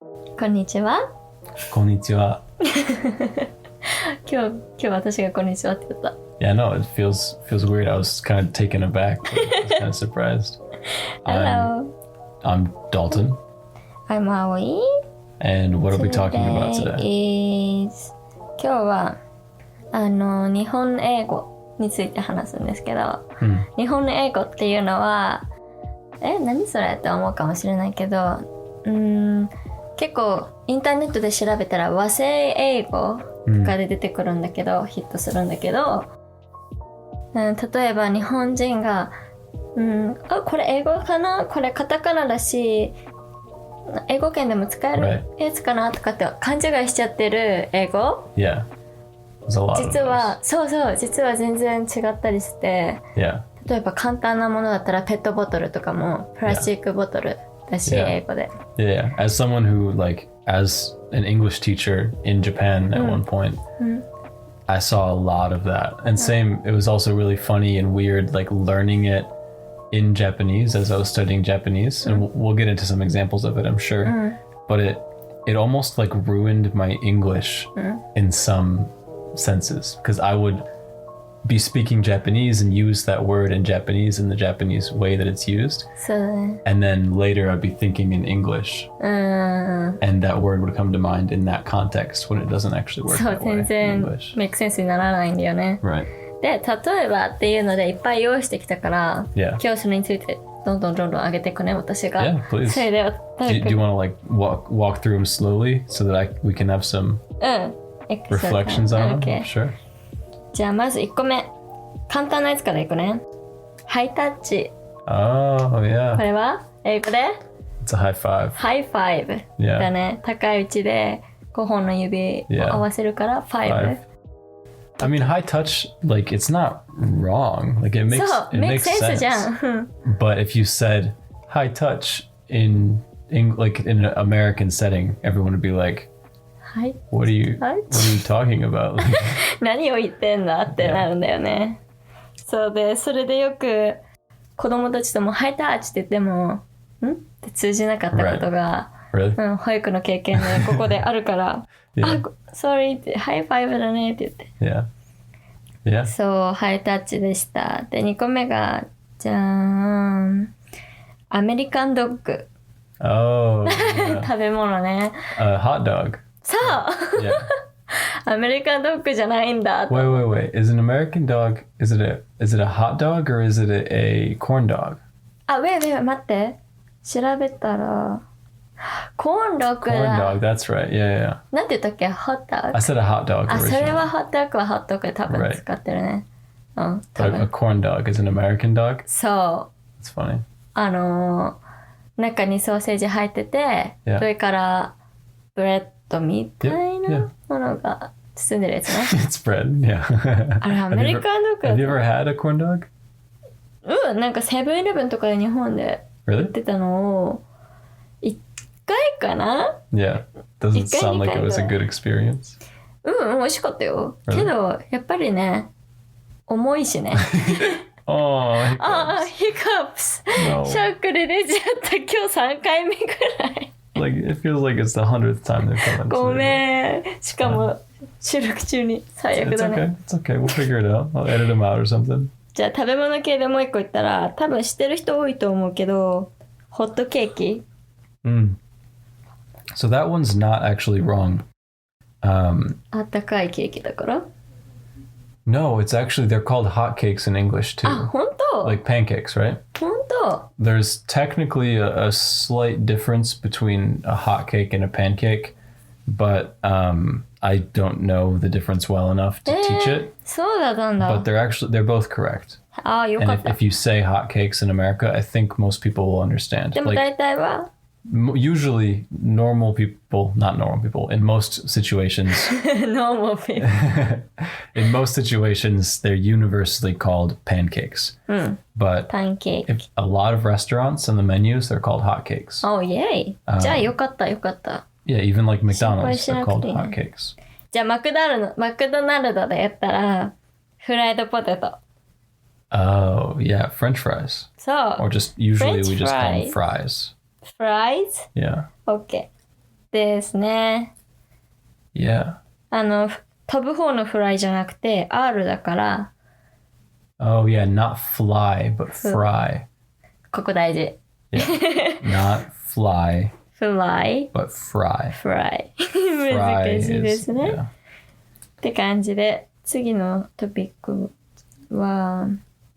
こんにちは。こんにちは。今日私がこんにちはって言った。Yeah, no, it feels weird. I was kind of taken aback. But I was kind of surprised. Hello. I'm Dalton. I'm Aoi. And what are we talking about today? 今日は日本英語について話すんですけど、日本英語っていうのは何それって思うかもしれないけど、結構インターネットで調べたら和製英語とかで出てくるんだけど、ヒットするんだけど、例えば日本人がこれ英語かな、これカタカナだし英語圏でも使えるやつかなとかって勘違いしちゃってる英語、Yeah. 実は実は全然違ったりして、Yeah. 例えば簡単なものだったらペットボトルとかもプラスチックボトルだし、英語で。Yeah. As someone who as an English teacher in Japan at one point, I saw a lot of that. And same, it was also really funny and weird, learning it in Japanese as I was studying Japanese. And we'll get into some examples of it, I'm sure. But it almost ruined my English in some senses, because I would be speaking Japanese and use that word in Japanese in the Japanese way that it's used. And then later I'd be thinking in English. And that word would come to mind in that context when it doesn't actually work that way in English. メイクセンスにならないんだよね。Right. で、例えばっていうのでいっぱい用意してきたから、今日それについてどんどん上げていくね、私が。Yeah, please. それで Do you want to walk through them slowly so that we can have some reflections on them? Sure. じゃあまず1個目、簡単なやつからいくね。ハイタッチ。Oh, yeah. これは英語で It's a high five. ハイファイブだね。高い位置で5本の指を合わせるから5。I mean, high touch, it's not wrong. It makes sense. じゃん。But if you said high touch in an American setting, everyone would be like, What are you talking about? 何を言ってんだってなるんだよね。そうで、それでよく子供たちともハイタッチって言ってもって通じなかったことが、保育の経験でここであるからsorry ってハイファイブだねって言って、そうハイタッチでした。で2個目がじゃーん、アメリカンドッグ。食べ物ね。hot dog. そうアメリカンドッグじゃないんだ。Wait. Is an American dog, is it a hot dog or is it a corn dog? 待って。調べたら、コーンドッグだ。Corn dog, that's right. Yeah. なんて言ったっけ？ホットドッグ。I said a hot dog originally. それはホットドッグはホットドッグで多分使ってるね。多分。A corn dog is an American dog? そう。That's funny. 中にソーセージ入ってて、それからブレッドみたいなものが包んでるやつね。It's bread, yeah. あれアメリカンドッグ。Have you ever had a corn dog? なんかセブンイレブンとかで日本で売ってたのを1回かな？ Yeah. Doesn't sound like it was a good experience. 美味しかったよ。けどやっぱりね、重いしね。hiccups. ヒカプス。シャックで出ちゃった。今日3回目くらい。It feels like it's the 100th time they've come in. ごめん。しかも収録中に最悪だね。It's okay. We'll figure it out. I'll edit them out or something. じゃあ食べ物系でもう一個言ったら、多分知ってる人多いと思うけど、ホットケーキ。So that one's not actually wrong. あったかいケーキだから。No, it's actually, they're called hot cakes in English too. 本当？ Like pancakes, right? 本当？ There's technically a slight difference between a hot cake and a pancake, but I don't know the difference well enough to teach it. そうだったんだ。 But they're both correct. よかった。And if you say hot cakes in America, I think most people will understand. でも大体はusually not normal people, in most situations. normal people. In most situations, they're universally called pancakes. But pancake. A lot of restaurants and the menus, they're called hotcakes. Oh, yay. じゃあよかった。Yeah, even McDonald's, they're called hotcakes. じゃあマクドナルドでやったら、フライドポテト。Oh, yeah, French fries. So, or just usually French we just call them fries. fries. Fries? Yeah. Okay. ですね。Yeah. 飛ぶ方のフライじゃなくて R だから。Oh yeah, not fly, but fry. ここ大事。Yeah. Not fly, fly, but fry. fry. Fry 難しいですね。yeah. って感じで、次のトピックは、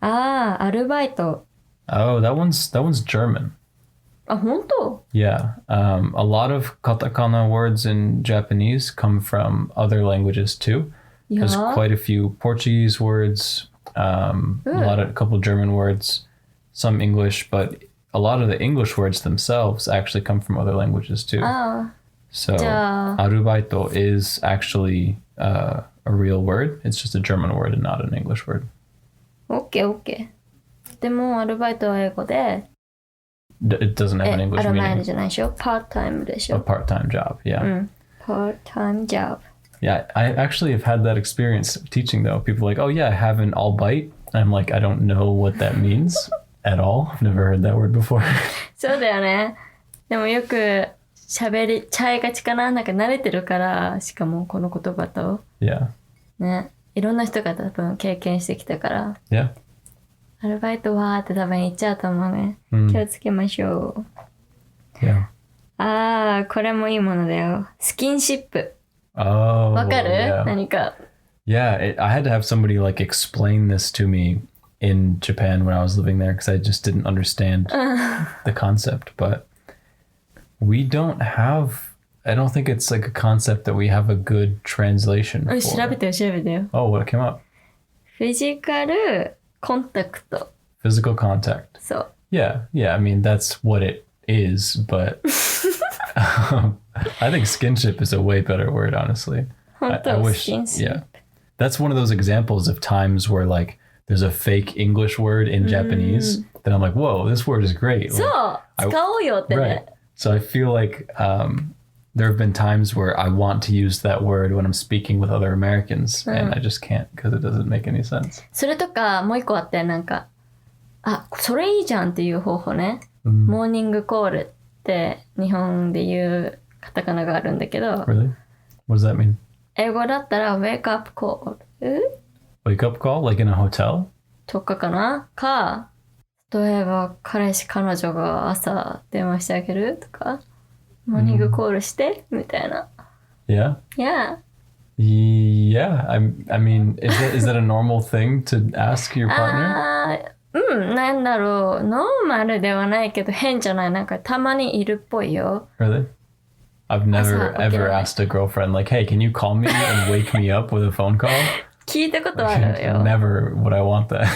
アルバイト。Oh, that one's German. あ、本当? Yeah. A lot of katakana words in Japanese come from other languages too. There's quite a few Portuguese words, a couple German words, some English, but a lot of the English words themselves actually come from other languages too. So, arubaito is actually a real word. It's just a German word and not an English word. OK。でも、アルバイトは英語で。It doesn't have an English アルバイト meaning. じゃないでしょ。パートタイムでしょ。A part-time job, yeah. パートタイムジョブ。Yeah, I actually have had that experience teaching though. People are like, oh yeah, I have an albite. I'm like, I don't know what that means at all. I've never heard that word before. そうだよね。でもよく喋りちゃいがちかな。なんか慣れてるから、しかもこの言葉と。Yeah. ね。いろんな人が多分経験してきたから。Yeah. アルバイトはって多分言っちゃうと思うね。気をつけましょう。Yeah. これもいいものだよ。スキンシップ。Oh. わかる？ Yeah. 何か。Yeah, I had to have somebody like explain this to me in Japan when I was living there because I just didn't understand the concept. But we don't have, I don't think it's like a concept that we have a good translation for. 調べてよ。Oh, what came up? フィジカルコンタクト。Physical contact. そう。Yeah, I mean, that's what it is, but I think skinship is a way better word, honestly. I wish, yeah. That's one of those examples of times where like there's a fake English word in Japanese that I'm like, whoa, this word is great. そう、使おうよってね。Right. So I feel like there have been times where I want to use that word when I'm speaking with other Americans and I just can't because it doesn't make any sense. それとかもう一個あってなんか、それいいじゃんっていう方法ね。モーニングコールって日本で言うカタカナがあるんだけど。Really? What does that mean? 英語だったら wake up call. Wake up call? Like in a hotel? とかかな？例えば彼氏彼女が朝電話してあげるとか、モーニングコールしてみたいな。Yeah? Yeah. Yeah. I mean, is that a normal thing to ask your partner? なんだろう。ノーマルではないけど変じゃない。なんかたまにいるっぽいよ。Really? I've never ever asked a girlfriend like, hey, can you call me and wake me up with a phone call? 聞いたことあるよ。Never would I want that.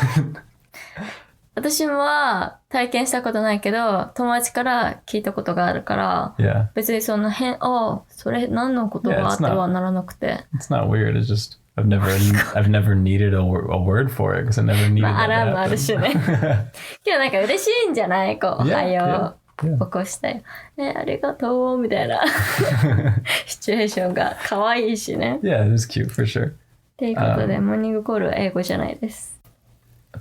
私は体験したことないけど、友達から聞いたことがあるから、Yeah. 別にそんなそれ何の言葉ってはならなくて。It's not weird. It's just I've never needed a word for it because I never needed アラーム that あるしね。けどなんか嬉しいんじゃない？こう、おはよう。起こしたよ。ありがとうみたいなシチュエーションが可愛いしね。Yeah, it is cute for sure. っていうことで、モーニングコールは英語じゃないです。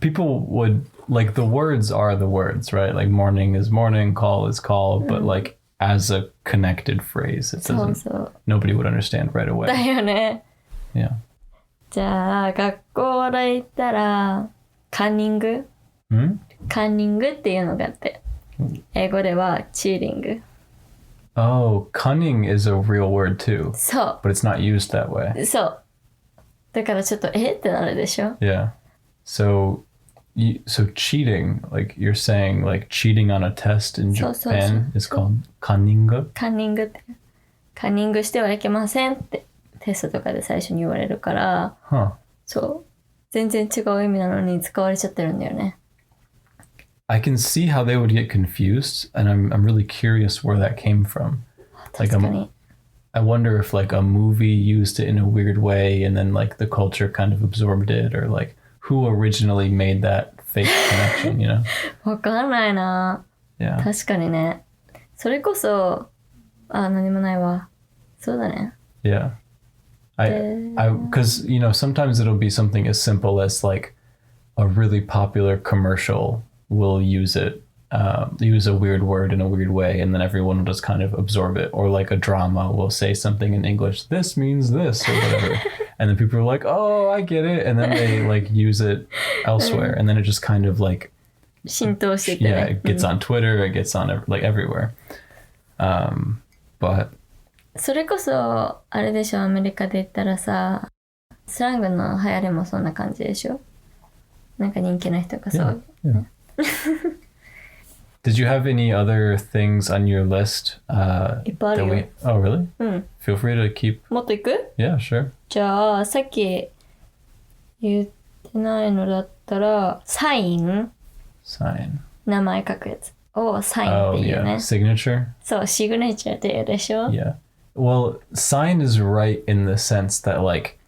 People would like the words are the words, right? Like morning is morning, call is call, but like as a connected phrase, it doesn't. Nobody would understand right away. だよね。Yeah. じゃあ学校で言ったらカンニング、カンニングっていうのがあって、英語ではチーリング。Oh, cunning is a real word too. そう。But it's not used that way. そう。だからちょっとってなるでしょ。Yeah. So cheating, like you're saying, like cheating on a test in Japan is called cunning. カンニングって。カンニングしてはいけませんってテストとかで最初に言われるから、そう。全然違う意味なのに使われちゃってるんだよね。I can see how they would get confused, and I'm really curious where that came from. Like I wonder if like a movie used it in a weird way, and then like the culture kind of absorbed it, or like who originally made that fake connection, you know? わかんないな。Yeah. 確かにね。それこそ何もないわ。そうだね。Yeah. Because you know sometimes it'll be something as simple as like a really popular commercial will use it use a weird word in a weird way, and then everyone will just kind of absorb it. Or like a drama will say something in English, this means this or whatever. And then people are like, oh, I get it. And then they like use it elsewhere. And then it just kind of like, 浸透しててね。 yeah, it gets on Twitter, it gets on like everywhere. But それこそ、あれでしょ、アメリカで言ったらさ、スラングの流行りもそんな感じでしょ。なんか人気な人がそう。yeah. Did you have any other things on your list? いっぱいあるよ。Oh, really? うん。 Feel free to keep. もっといく？ Yeah, sure. じゃあ、さっき言ってないのだったら、サイン。Sign. 名前書くやつをサインっていうね。Oh, yeah. Signature? そう、シグネチャーって言うでしょ？ Yeah. Well, sign is right in the sense that, like,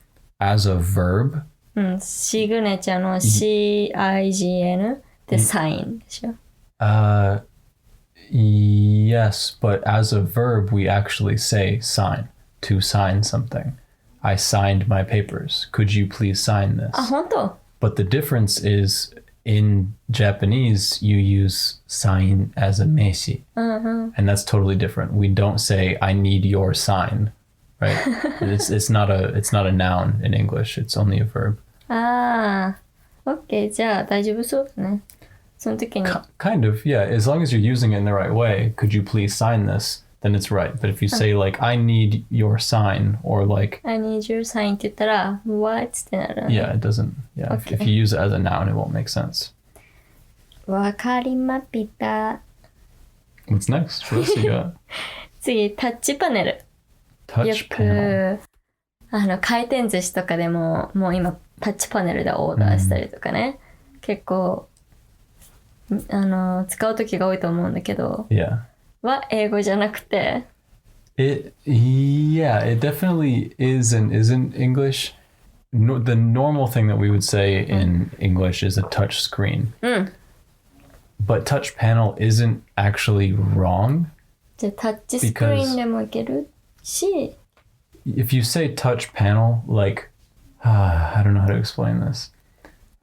as a verb. うん、シグネチャーの CIGN ってサインでしょ？ Yes, but as a verb, we actually say sign, to sign something. I signed my papers. Could you please sign this? あ、本当？ But the difference is in Japanese, you use sign as a meishi. And that's totally different. We don't say, I need your sign, right? it's not a noun in English. It's only a verb. ああ、OK。じゃあ大丈夫そうだね。その時に。Kind of, yeah. As long as you're using it in the right way, could you please sign this? Then it's right. But if you say like, I need your sign, or like, I need your sign って言ったら、what? ってなる。yeah, it doesn't, yeah. Okay. If you use it as a noun, it won't make sense. わかりました。 What's next? What else you got? 次、タッチパネル。 Touch panel. 回転寿司とかでも、もう今、タッチパネルでオーダーしたりとかね。結構、使う時が多いと思うんだけど、Yeah. は英語じゃなくて、It definitely is and isn't English. The normal thing that we would say in English is a touch screen. But touch panel isn't actually wrong. じゃあタッチスクリーンでもいけるし、If you say touch panel, like, I don't know how to explain this.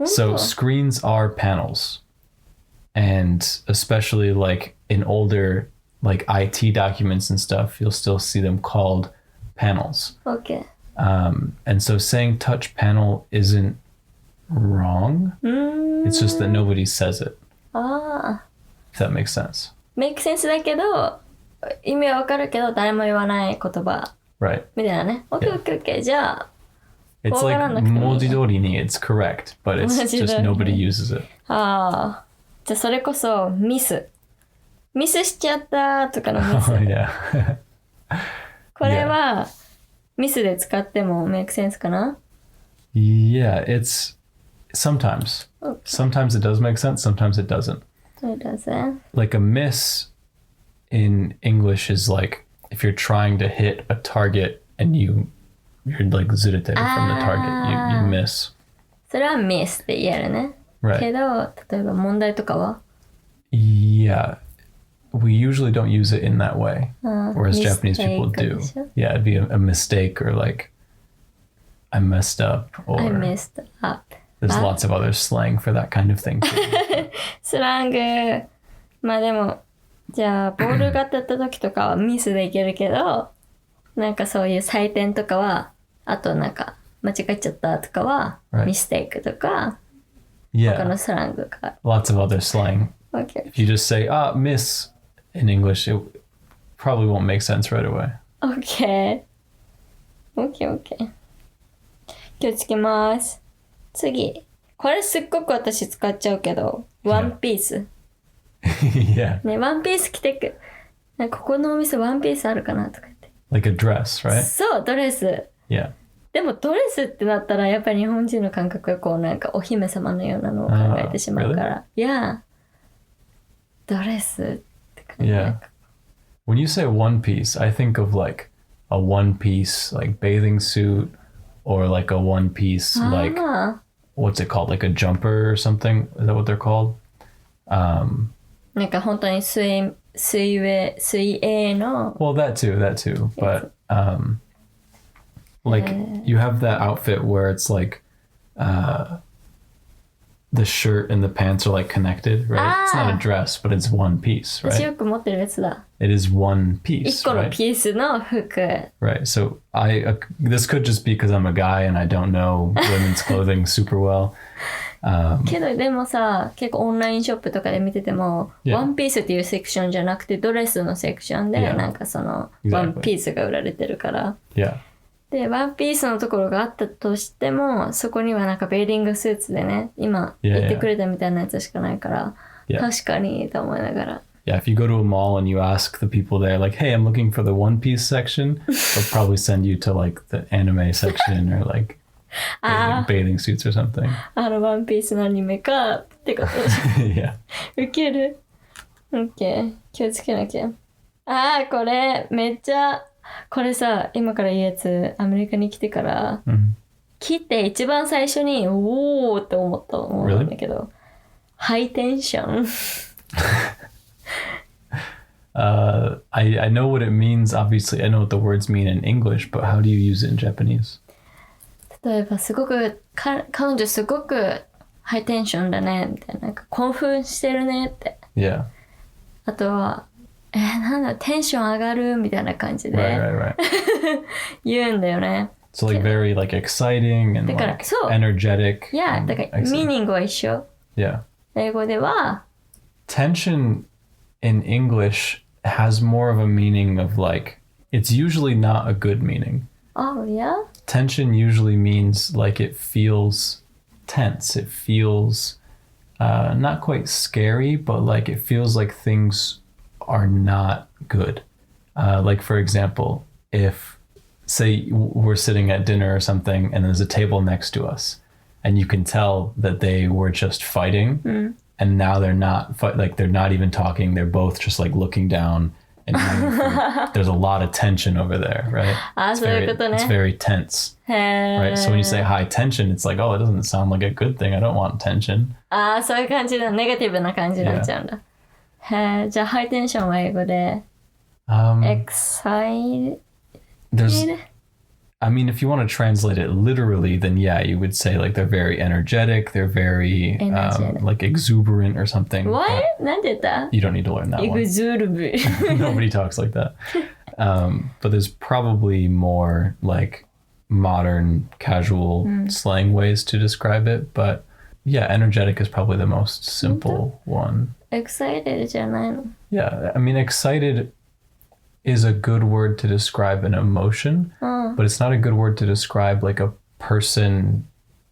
So screens are panels. And especially like in older like IT documents and stuff, you'll still see them called panels. OK。And so saying touch panel isn't wrong. It's just that nobody says it. ああ。If that makes sense. make sense だけど、意味はわかるけど誰も言わない言葉。Right. みたいなね。OK。じゃあ。It's like 文字通りに it's correct, but it's just nobody uses it. ああ。じゃあそれこそミスしちゃったとかのミス。Oh, yeah. これはミスで使っても make sense かな？ Yeah, it's sometimes. Okay. Sometimes it does make sense, sometimes it doesn't. It doesn't. Like a miss in English is like if you're trying to hit a target and you're like zurete from the target, you miss. それはミスって言えるね。Right. けど、例えば問題とかは Yeah. We usually don't use it in that way, whereas Japanese people do. Yeah, it'd be a mistake or like I messed up or I messed up. There's lots of other slang for that kind of thing too. スラング。まあでも、じゃあボールが当たった時とかはミスでいけるけど、なんかそういう採点とかは、あとなんか間違えちゃったとかは、ミステイクとか、他のスラングが。Lots of other slang. Okay. If you just say, miss in English, it probably won't make sense right away. Okay. 気をつけます。次。これすっごく私使っちゃうけど、ワンピース。Yeah. ね、ワンピース着てく。なんかここのお店ワンピースあるかなとか言って。Like a dress, right? そう、ドレス。Yeah. でもドレスってなったらやっぱり日本人の感覚がこうなんかお姫様のようなのを考えてしまうから。いや、ドレスって感じ。Yeah. When you say one piece, I think of like a one piece like bathing suit or like a one piece like what's it called? Like a jumper or something? Is that what they're called? なんか本当に水泳の Well, that too. But like you have that outfit where it's like the shirt and the pants are like connected, right? It's not a dress, but it's one piece, 私 right? よく持ってるやつだ。 It is one 一 piece, 個の right? ピースの服。 Right. So this could just be because I'm a guy and I don't know women's clothing super well. けどでもさ、結構オンラインショップとかで見てても、 Yeah. ワンピースっていうセクションじゃなくてドレスのセクションで Yeah. なんかその Exactly. ワンピースが売られてるから。 Yeah. で、ワンピースのところがあったとしても、そこにはなんかベーリングスーツでね、今 Yeah, 言ってくれたみたいなやつしかないから、 Yeah. 確かにと思いながら。 Yeah, if you go to a mall and you ask the people there, like, hey, I'm looking for the One Piece section, they'll probably send you to like the anime section or like bathing suits or something. ワンピースのアニメかってこと。 Yeah. ウケる。オッケー。気をつけなきゃ。これ、めっちゃ、これさ、今から言うやつ、アメリカに来てから、来て一番最初に、おーって思うんだけど、ハイテンション。I know what it means. Obviously, I know what the words mean in English, but how do you use it in Japanese? 例えば、すごく、彼女すごくハイテンションだね、みたいな。なんか興奮してるねって。Yeah. あとは、なんだ、テンション上がるみたいな感じで Right. 言うんだよね。 So like very like exciting and だから、 like そう。 energetic. いや、だから、ミーニングは一緒。 Yeah. 英語では、 Tension in English has more of a meaning of like, it's usually not a good meaning. Oh, yeah? Tension usually means like it feels tense. It feels not quite scary, but like it feels like things are not good. Like for example, if say we're sitting at dinner or something and there's a table next to us and you can tell that they were just fighting and now they're not like they're not even talking. They're both just like looking down and there's a lot of tension over there, right? It's very tense, right? So when you say high tension, it's like, oh, it doesn't sound like a good thing. I don't want tension. そういう感じだ。ネガティブな感じになっちゃうんだ。じゃあ、ハイテンションは英語で、excited? I mean, if you want to translate it literally, then yeah, you would say like they're very energetic. They're very like exuberant or something. What? なんて言った You don't need to learn that one. Nobody talks like that. But there's probably more like modern casual slang ways to describe it. But yeah, energetic is probably the most simple one. excited じゃないの Yeah, I mean, excited is a good word to describe an emotion, but it's not a good word to describe like a person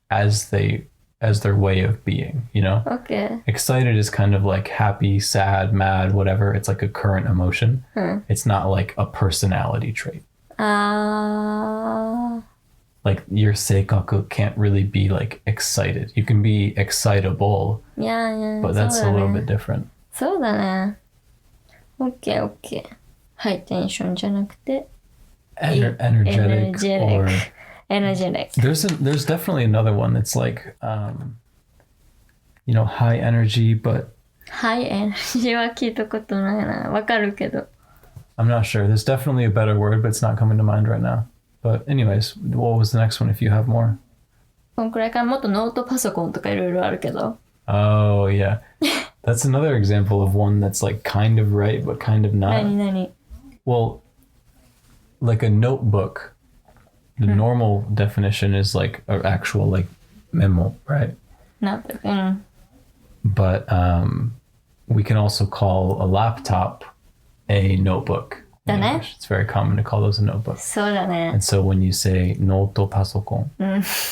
as their way of being, you know? Okay. Excited is kind of like happy, sad, mad, whatever. It's like a current emotion. It's not like a personality trait. Like your seikaku can't really be like excited. You can be excitable, but that's a little bit different. そうだね。OK。ハイテンションじゃなくて energetic or energetic. There's definitely another one that's like high energy, but high energy は聞いたことないな。わかるけど。 I'm not sure. There's definitely a better word, but it's not coming to mind right now. But anyways, what was the next one if you have more? こんくらいからもっとノートパソコンとかいろいろあるけど。 Oh yeah. That's another example of one that's like kind of right but kind of not. 何 Well, like a notebook, the normal definition is like an actual like memo, right? Notebook. But we can also call a laptop a notebook. In English. It's very common to call those a notebook. そうだね。 And so when you say noto pasokon,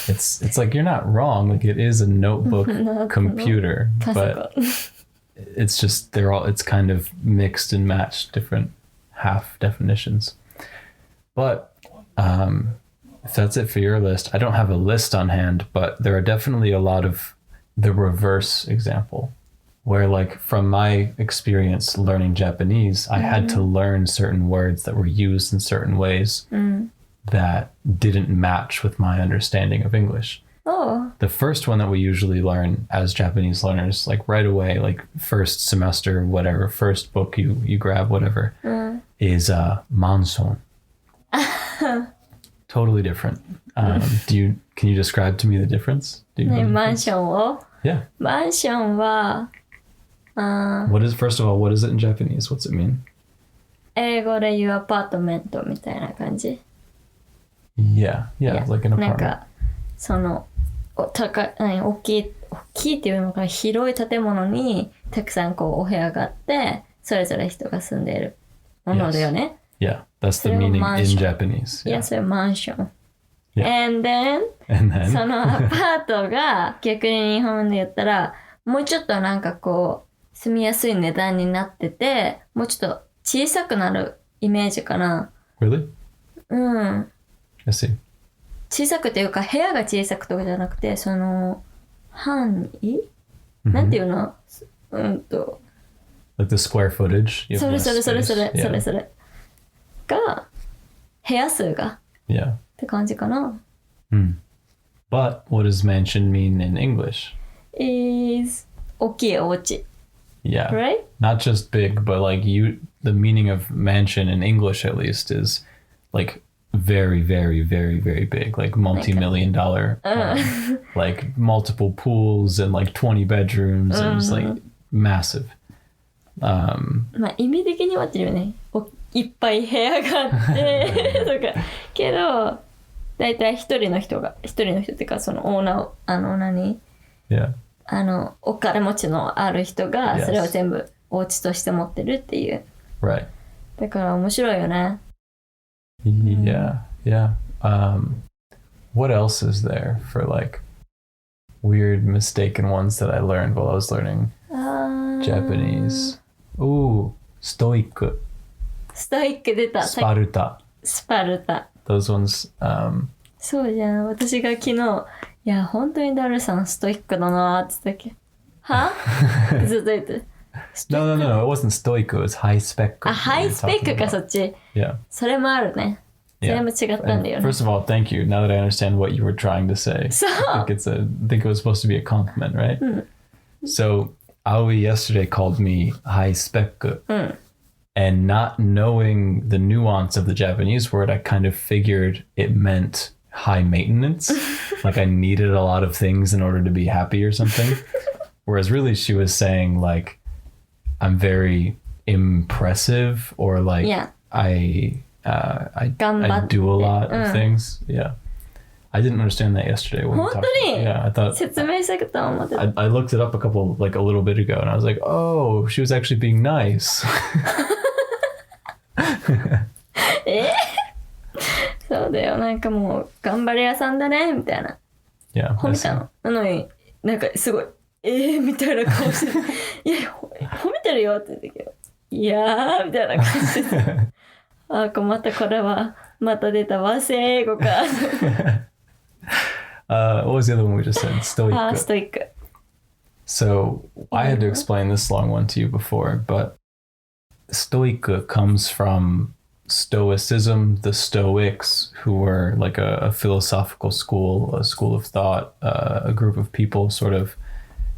it's like you're not wrong. Like it is a notebook computer, but it's just it's kind of mixed and matched different half definitions. But if that's it for your list, I don't have a list on hand, but there are definitely a lot of the reverse example where like from my experience learning Japanese, I had to learn certain words that were used in certain ways that didn't match with my understanding of English. Oh. The first one that we usually learn as Japanese learners, like right away, like first semester, whatever, first book you grab, whatever, is manson. Totally different. Can you describe to me the difference? マンションを Yeah. マンションは、First of all, what is it in Japanese? What's it mean? 英語で言うアパートメントみたいな感じ。Yeah, like an なん apartment. か、その、大きいっていうのか広い建物にたくさんこうお部屋があって、それぞれ人が住んでいるものだよね。Yeah, that's the meaning in Japanese. いや、それマンション。Yeah. And then, そのアパートが逆に日本で言ったら、もうちょっとなんかこう、住みやすい値段になってて、もうちょっと小さくなるイメージかな。Really? うん。I see. 小さくというか、部屋が小さくとかじゃなくて、その、範囲、なんていうのLike the square footage? それが、部屋数が、Yeah. って感じかな。But what does mansion mean in English? is 大きいお家。Yeah. Right? Not just big, but like the meaning of mansion in English at least is like very, very, very, very big, like multi-million dollar, like multiple pools and like 20 bedrooms and it's like massive. まあ意味的にはってるよね。いっぱい部屋があってとかけどだいたい一人の人っていうかそのオーナーYeah. お金持ちのある人がそれを全部お家として持ってるっていう。Right. だから面白いよね。Yeah. What else is there for like weird mistaken ones that I learned while I was learning Japanese? Ooh, stoic. ストイック出た。スパルタ。Those ones. そうじゃん。私が昨日、いや、本当にダルさんストイックだなーって言ってたっけ。はずっと言って。No, it wasn't stoic. It was high spec. ハイスペックか、そっち。Yeah. それもあるね。それも違ったんだよね。First of all, thank you. Now that I understand what you were trying to say. I think it was supposed to be a compliment, right? So, Aoi yesterday called me high spec. And not knowing the nuance of the Japanese word, I kind of figured it meant high maintenance. Like I needed a lot of things in order to be happy or something. Whereas really she was saying like, I'm very impressive or like I do a lot of things. Yeah. I didn't understand that yesterday. When we talked about it. Yeah, I thought I looked it up a little bit ago and I was like, oh, she was actually being nice. そうだよ。なんかもう頑張り屋さんだねみたいな。Yeah, 褒めたの。なのになんかすごいみたいな顔していや褒めてるよって言ったけどいやーみたいな感じでまたこれはまた出た和製英語か。What was the other one we just said? Stoic. Stoic. So I had to explain this long one to you before, but Stoic comes from Stoicism, the Stoics, who were like a philosophical school, a school of thought, a group of people sort of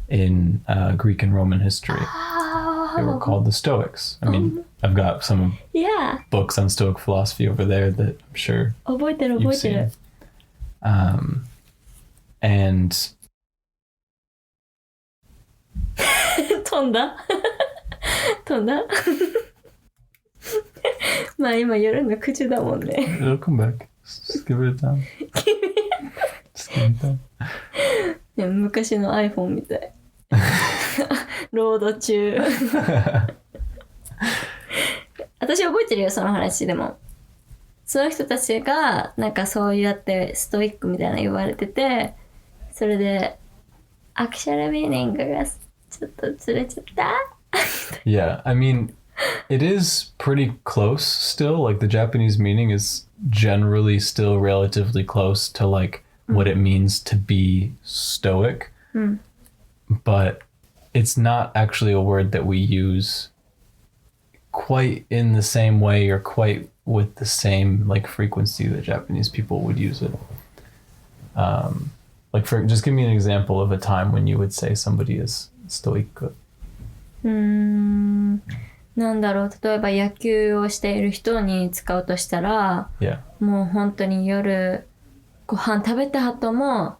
in Greek and Roman history. They were called the Stoics. I mean, I've got some books on Stoic philosophy over there that I'm sure you've seen. And 飛んだまあ今夜の9時だもんね。It'll come back. Just give it a time. Just give it time. いや昔の iPhone みたい。ロード中。私覚えてるよその話でも。その人たちがなんかそうやってストイックみたいな言われてて、それでアクシャルミーニングがちょっとずれちゃった。Yeah, I mean, it is pretty close still. Like the Japanese meaning is generally still relatively close to like what it means to be stoic. But it's not actually a word that we use quite in the same way or quite with the same like frequency that Japanese people would use it. Just give me an example of a time when you would say somebody is stoic. なんだろう、例えば野球をしている人に使うとしたら、もう本当に夜ご飯食べた後も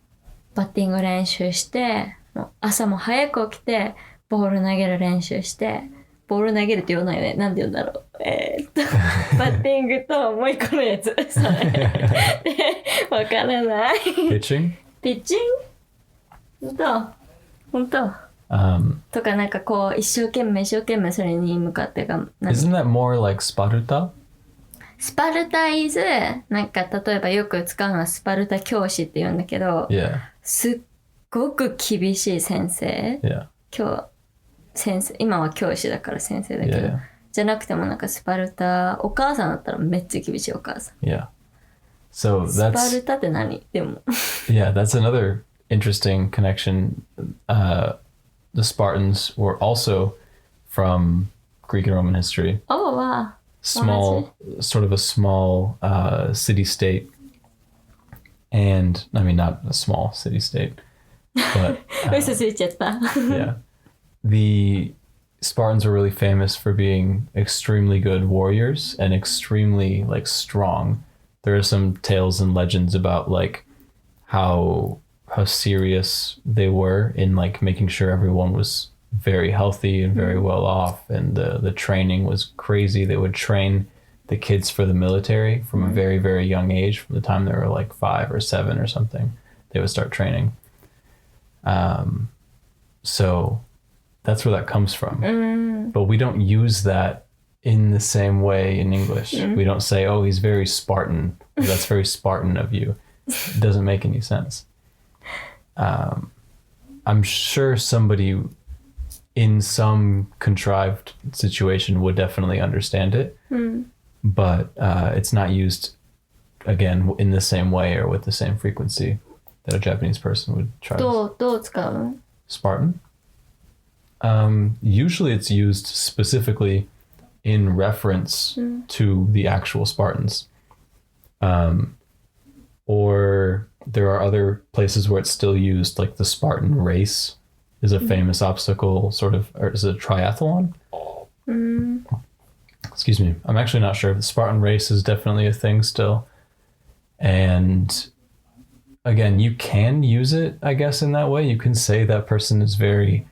バッティング練習してもう朝も早く起きて、ボール投げる練習して、ボール投げるって言わないよね。なんて言うんだろう。バッティングともう一個のやつ。それ。で、わからない。Pitching? ピッチング本当とかなんかこう、一生懸命それに向かってIsn't that more like Sparta? スパルタイズ、なんか例えばよく使うのはスパルタ教師って言うんだけど、Yeah. すっごく厳しい先生。Yeah. 今は教師だから先生だけど、Yeah. じゃなくてもなんかスパルタ、お母さんだったらめっちゃ厳しいお母さん。Yeah. So スパルタって何でも。Yeah, that's another interesting connection. The Spartans were also from Greek and Roman history. Oh, wow. Sort of a small city-state. And, I mean, not a small city-state, but... 嘘ついちゃった。Yeah. The Spartans were really famous for being extremely good warriors and extremely, like, strong. There are some tales and legends about, like, how serious they were in, like, making sure everyone was very healthy and very well off, and the training was crazy. They would train the kids for the military from a very, very young age. From the time they were like 5 or 7 or something, they would start training. So that's where that comes from. But we don't use that in the same way in English. We don't say, oh, he's very Spartan. That's very Spartan of you. It doesn't make any sense. I'm sure somebody in some contrived situation would definitely understand it, but it's not used, again, in the same way or with the same frequency that a Japanese person would try. どう使うの？ Spartan? Usually it's used specifically in reference to the actual Spartans. Or there are other places where it's still used, like the Spartan race is a famous obstacle, sort of, or is it a triathlon? Excuse me. I'm actually not sure. The Spartan race is definitely a thing still. And again, you can use it, I guess, in that way. You can say that person is very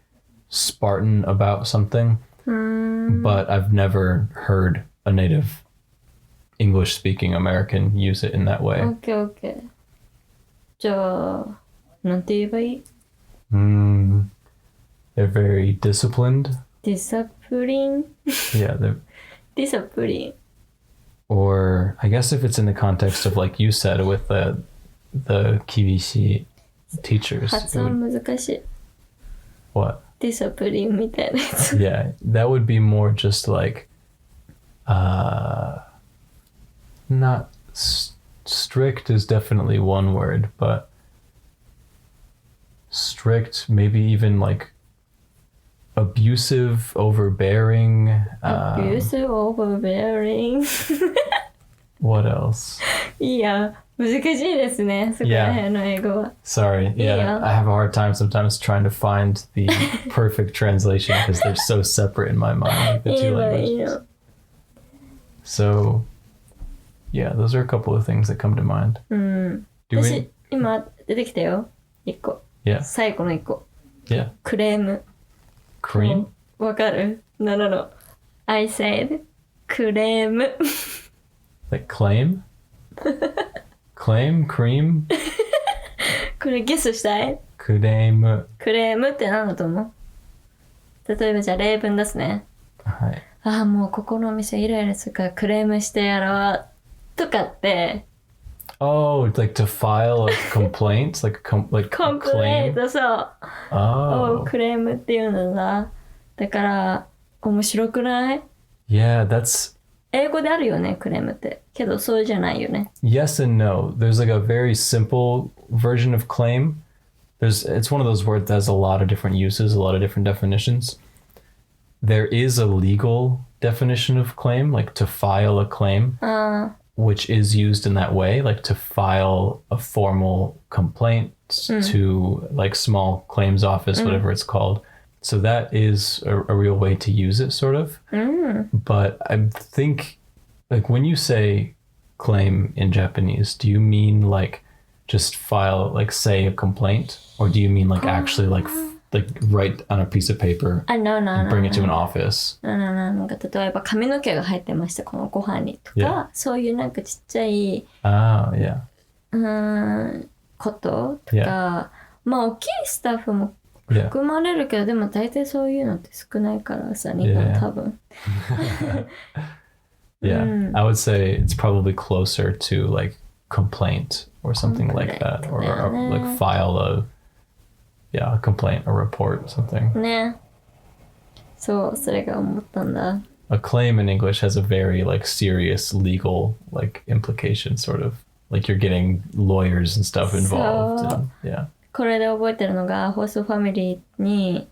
Spartan about something, but I've never heard a native English-speaking American use it in that way. Okay. じゃあ、なんて言えばいい？ They're very disciplined. Discipline? Yeah, they're... Discipline. Or I guess if it's in the context of, like you said, with the kibishi teachers. 発音難しい。What? Discipline みたいなやつ。Yeah, that would be more just like, not strict is definitely one word, but strict, maybe even like abusive, overbearing. Abusive, overbearing. What else? いや、難しいですね、そこら辺の英語は。Sorry, yeah, I have a hard time sometimes trying to find the perfect translation because they're so separate in my mind, like the two languages. So, yeah, those are a couple of things that come to mind. 私、今出てきたよ、一個。Yeah. 最後の一個。Yeah. クレーム。Cream? わかる？ No. I said クレーム。Like claim? Claim? Cream? これゲスしたい？クレーム。クレームって何だと思う？例えばじゃあ例文出すね。はい。ああ、もうここのお店イライラするからクレームしてやろうとかって。Oh, like to file a complaint? like like コンプレー claim? ト、そう。Oh. クレームっていうのだ。だから、面白くない？ Yeah, that's... 英語であるよね、クレームって。けど、そうじゃないよね。Yes and no. There's like a very simple version of claim. It's one of those words that has a lot of different uses, a lot of different definitions. There is a legal definition of claim, like to file a claim, which is used in that way, like to file a formal complaint to like small claims office, whatever it's called. So that is a real way to use it, sort of. But I think, like, when you say claim in Japanese, do you mean like just file, like say a complaint? Or do you mean like actually like like write on a piece of paper no, and bring it to an office. No. なんか例えば髪の毛が入ってましたこのご飯にとか、Yeah. そういうなんかちっちゃいyeah. こととか、Yeah. まあ大きいスタッフも Yeah. 含まれるけど、でも大体そういうのって少ないからさ、日本多分。Yeah, I would say it's probably closer to like complaint or something like that, or like file a complaint or report or something. ね。そう、それが思ったんだ。A claim in English has a very like serious legal like implication, sort of like you're getting lawyers and stuff involved. And, yeah. これで覚えてるのが、ホーストファミリーに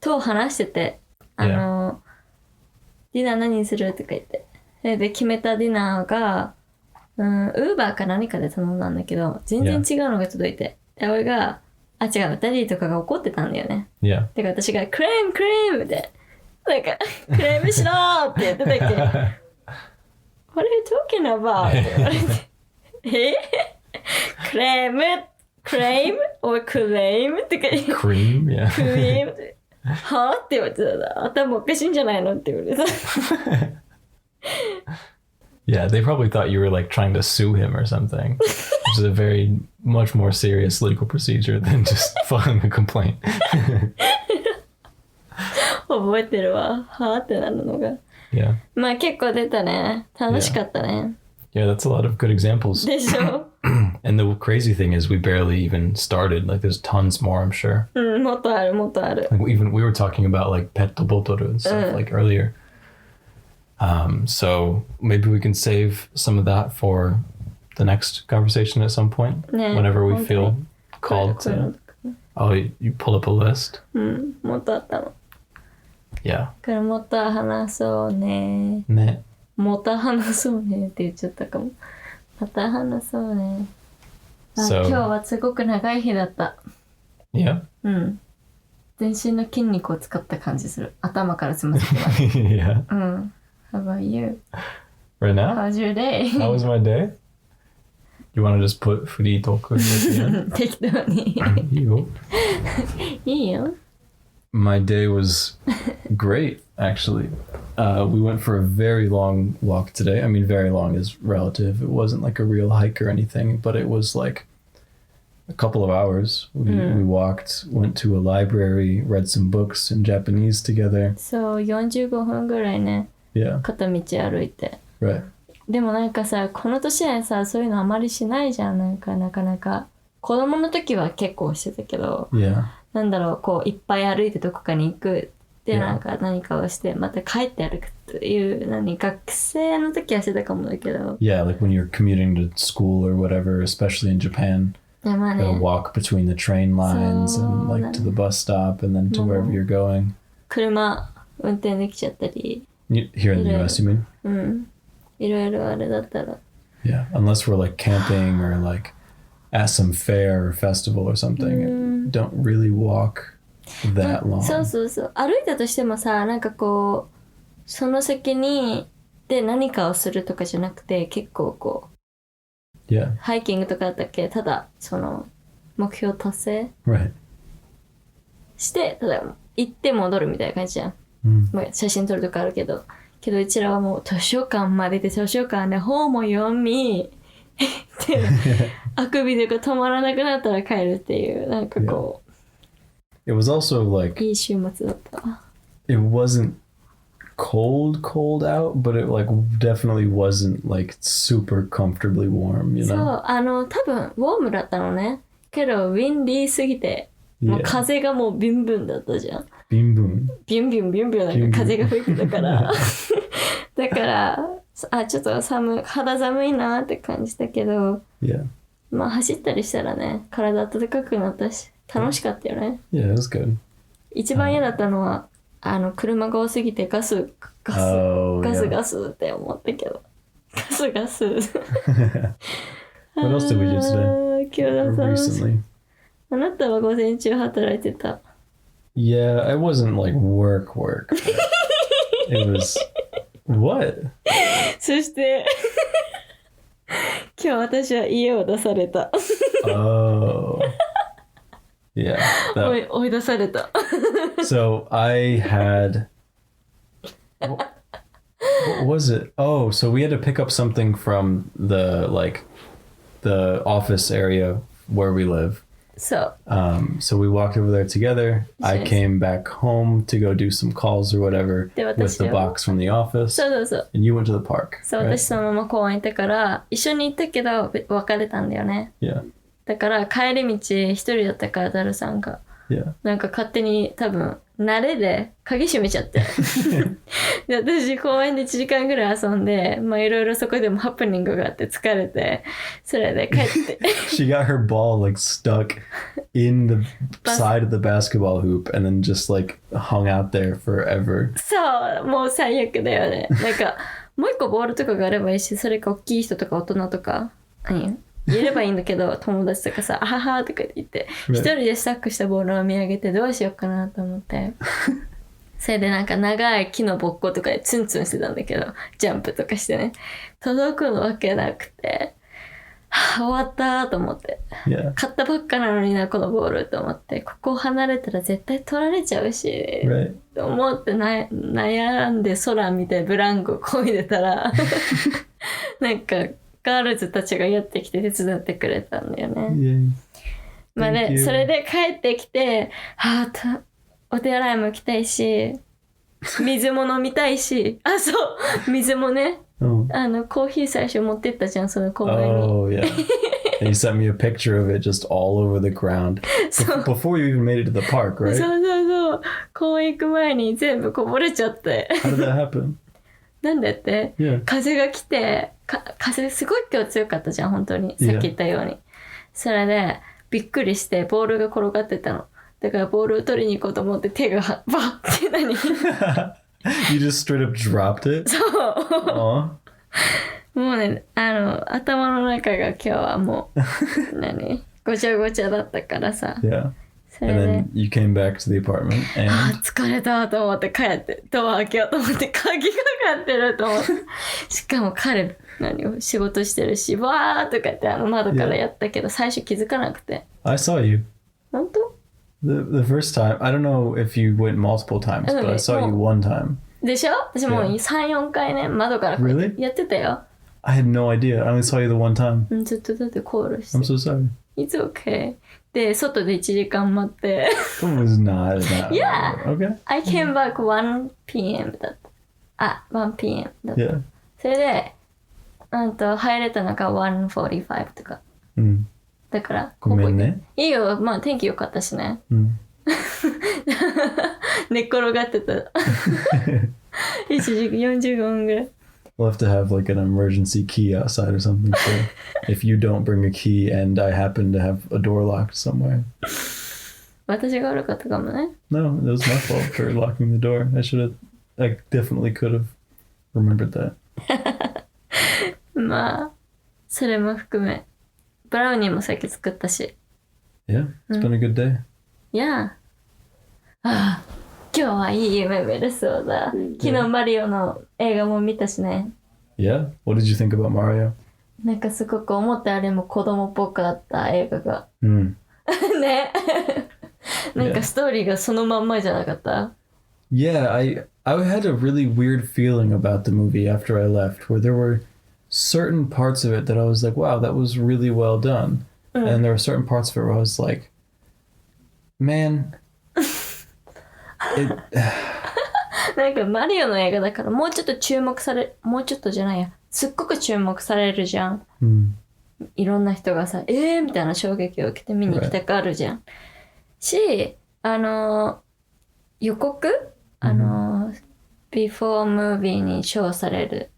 と話してて、ディナー何にするとか言って。で、決めたディナーが、ウーバーか何かで頼んだんだけど、全然違うのが届いて。で、俺が、違う、ダディとかが怒ってたんだよね。Yeah. だから私が、クレームって、なんか、クレームしろーって言ってたっけ。What are you talking about? って言われて。クレームor クレームって言って。Cream, yeah. クレームって。はぁって言われてた。頭おかしいんじゃないのって言われた。Yeah, they probably thought you were like trying to sue him or something, which is a very much more serious legal procedure than just filing a complaint. 覚えてるわ。はぁってなるのが。Yeah. まあ結構出たね。楽しかったね。Yeah, that's a lot of good examples. でしょAnd the crazy thing is we barely even started. Like there's tons more, I'm sure. もっとある、もっとある。Like even we were talking about like pet botoru and stuff like earlier. So maybe we can save some of that for the next conversation at some point. Whenever we feel called to. Oh, you pull up a list? もっとあったの。Yeah. からもっと話そうね。ね。もっと話そうねって言っちゃったかも。また話そうね。今日はすごく長い日だった。Yeah. 全身の筋肉を使った感じする。頭からつま先まで。Yeah. How about you? Right now? How's your day? How was my day? You want to just put free talk at the end? 適当に。いいよ。いいよ。My day was great, actually. We went for a very long walk today. I mean, very long is relative. It wasn't like a real hike or anything, but it was like a couple of hours. We walked, went to a library, read some books in Japanese together. そう、45分ぐらいね。Yeah. 片道歩いて。Right. でもなんかさ、この年でさ、そういうのあまりしないじゃん。なかなか。子供の時は結構してたけど、Yeah. なんだろう、こう、いっぱい歩いてどこかに行く。で、なんか何かをして、また帰って歩くっていう、学生の時はしてたかもだけど。Yeah, like when you're commuting to school or whatever, especially in Japan. まあね。You walk between the train lines and like to the bus stop and then to wherever you're going. 車運転できちゃったり。Here in the US, you mean? いろいろあれだったら。Yeah, unless we're like camping or like at some fair or festival or something, don't really walk that long. そう。歩いたとしてもさ、なんかこう、その先に、で何かをするとかじゃなくて、結構こう、Yeah. ハイキングとかだったっけ、ただ、その、目標達成 Right. して、ただ、行って戻るみたいな感じじゃん。まあ、写真撮るとかあるけど、うちらはもう図書館まで行って図書館で本も読みであくびとか止まらなくなったら帰るっていう、なんかこう、It was also like いい週末だった。It wasn't cold out, but it like definitely wasn't like super comfortably warm, you know? そう、多分ウォームだったのね。けどウィンディーすぎて、もう風がもうビュンビュンだったじゃん。ビュンビュンビュンビュンビュンビュンなんか風が吹いてたからだからちょっと肌寒いなって感じたけど、まあ走ったりしたらね、体温かくなったし楽しかったよね。Yeah, it was good. 一番嫌だったのは車が多すぎてガスって思ったけど、ガスWhat else did we do today? 今日だ Recently. あなたは午前中働いてた。Yeah, it wasn't like work. It was what? そして今日私は家を出された。Oh. Yeah. 追い出された。So I had. What was it? Oh, so we had to pick up something from the office area where we live. So we walked over there together. I Yes. came back home to go do some calls or whatever で、 with 私 the は box from the office. そう。 And you went to the park. そう、 right? 私そのまま公園行ったから、一緒に行ったけど別れたんだよね。Yeah. だから帰り道一人だったからダルさんが。Yeah. なんか勝手に多分慣れで鍵閉めちゃってで私公園で1時間ぐらい遊んでまあいろいろそこでもハプニングがあって疲れてそれで帰って She got her ball like stuck in the side of the basketball hoop and then just like hung out there forever. そうもう最悪だよねなんかもう一個ボールとかがあればいいしそれか大きい人とか大人とか言えればいいんだけど友達とかさ「あはは」とか言って一人でスタックしたボールを見上げてどうしようかなと思ってそれでなんか長い木のぼっことかでツンツンしてたんだけどジャンプとかしてね届くわけなくて終わったと思って、Yeah. 買ったばっかなのになこのボールと思ってここ離れたら絶対取られちゃうし、Right. と思って悩んで空見てブランコ漕いでたらなんかガールズたちがやってきて手伝ってくれたんだよね。Yeah. まあ Thank ね、 you. それで帰ってきて、お手洗いも行きたいし、水も飲みたいし、そう、水もね、Oh. コーヒー最初持ってったじゃん、その公園に。Oh yeah. And you sent me a picture of it just all over the ground before you even made it to the park, right? そう。公園行く前に全部こぼれちゃって。How did that happen? なんでって、Yeah. 風が来て、風すごい今日強かったじゃん、本当に。さっき言ったように。それで、びっくりしてボールが転がってたの。だからボールを取りに行こうと思って手がバッて何You just straight up dropped it? そう。 Aw. もうね、頭の中が今日はもう、ごちゃごちゃだったからさ。 Yeah. それ And で then、you came back to the apartment and 疲れたと思って帰って、ドア開けようと思って鍵かかってると思って。しかも彼、仕事してるし、わーとか言って窓からやったけど、最初気づかなくて。 I saw you. 本当 The first time, I don't know if you went multiple times, but I saw you one time. でしょ私もう Yeah. 3、4回ね、窓からこうやって Really? やってたよ。I had no idea. I only saw you the one time. ずっとだってコールして。I'm so sorry. It's okay. で、外で1時間待って。It was not that. Yeah. Okay. I came back 1 p.m. だった。1 p.m. だった。Yeah. それで、入れたのが1:45とか。Mm. だから、ごめんね。いいよ、まあ天気良かったしね。Mm. 寝っ転がってた。1時間45分ぐらい。We'll have to have like an emergency key outside or something. So if you don't bring a key and I happen to have a door locked somewhere. 私が悪かったかもね。No, it was my fault for locking the door. I definitely could have remembered that. まあ、それも含め。ブラウニーもさっき作ったし。Yeah, it's been a good day. いやあ、今日はいい夢見れそうだ。昨日マリオの映画も見たしね。Yeah? What did you think about Mario? なんかすごく思ったよりも子供っぽかった映画が。Mm. ね。なんかストーリーがそのまんまじゃなかった？ Yeah, I had a really weird feeling about the movie after I left, where there were certain parts of it that I was like, wow, that was really well done. And there were certain parts of it where I was like, man, it, なんかマリオの映画だからもうちょっともうちょっとじゃないや。すっごく注目されるじゃん。いろんな人がさ、みたいな衝撃を受けて見に行きたくあるじゃん。し、予告ビフォームービーにショーされる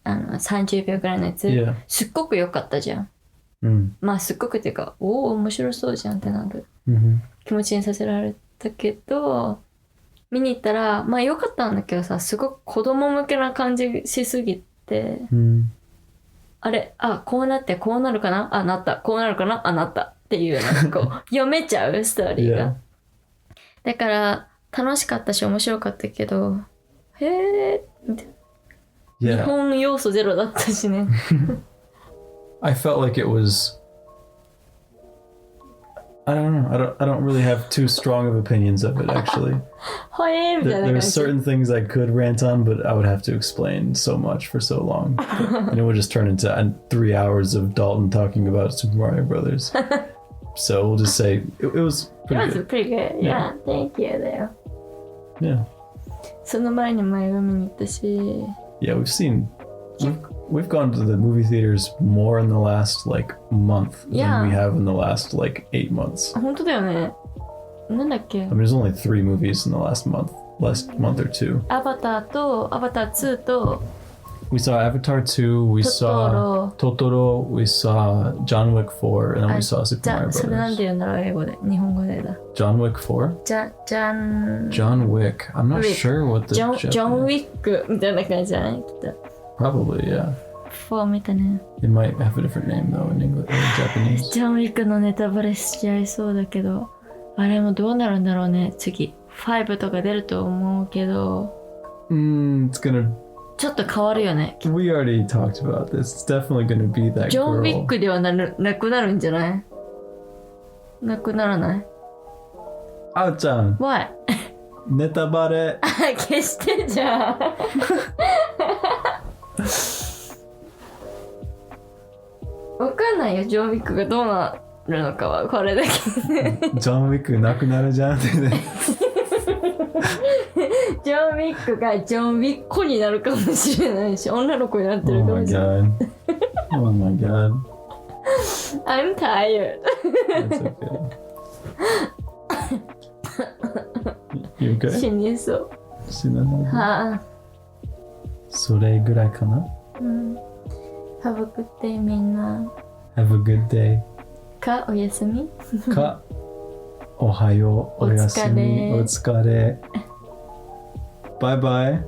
30秒ぐらいのやつ、Yeah. すっごく良かったじゃん。まあすっごくっていうか、面白そうじゃんってなる。気持ちにさせられたけど、見に行ったら、まあ良かったんだけどさ、すごく子供向けな感じしすぎて、あれ、こうなってこうなるかな、なった、こうなるかな、なったっていうなんかこう読めちゃうストーリーが。Yeah. だから楽しかったし面白かったけど、へーみたいな。日 yeah. 本要素ゼロだったしね。I felt like it was I don't know. I don't really have too strong of opinions of it, actually. ほえーみたいな There's 感じ。 certain things I could rant on, but I would have to explain so much for so long. And it would just turn into 3 hours of Dalton talking about Super Mario Brothers. So we'll just say it was It pretty was good. pretty good. Yeah, thank you だよ。 Yeah. その前にも映画見に行ったし。 Yeah, we've gone to the movie theaters more in the last like month Yeah. than we have in the last like 8 months. 本当だよね。なんだっけ I mean, there's only 3 movies in the last month or two. アバターと、アバター2と、 We saw Avatar 2, we saw Totoro, we saw John Wick 4, and then we saw Super じゃ Mario それなんて Brothers. 言うんだろう、英語で。日本語でだ。 John Wick 4? じゃん。John Wick. I'm not Wick. sure what the ジョン・ Japanese... ウィックみたいな感じじゃないきっと。 Probably, yeah. 4見たね。 It might have a different name though in English, in Japanese. ジョン・ウィックのネタバレしちゃいそうだけど、あれもどうなるんだろうね、次。5とか出ると思うけど、It's gonna... ちょっと変わるよね。 We already talked about this. It's definitely gonna be that ジョン・ウィッ girl. クではなくなるんじゃないなくならない Ao-chan, ?Why? ネタバレ。消してじゃん。わかんないよ、ジョン・ウィックがどうなるのかは、これだけで。ジョン・ウィックなくなるじゃんってね。ジョン・ウィックがジョン・ウィッコになるかもしれないし、女の子になってる Oh か my もしれない。 god. Oh my god. I'm tired. That's okay. You okay? 死にそう。死なない。はあ。それぐらいかな。Have a good day みんな。 Have a good day. か、おやすみ。か、おはよう、おやすみ、お疲れ。バイバイ。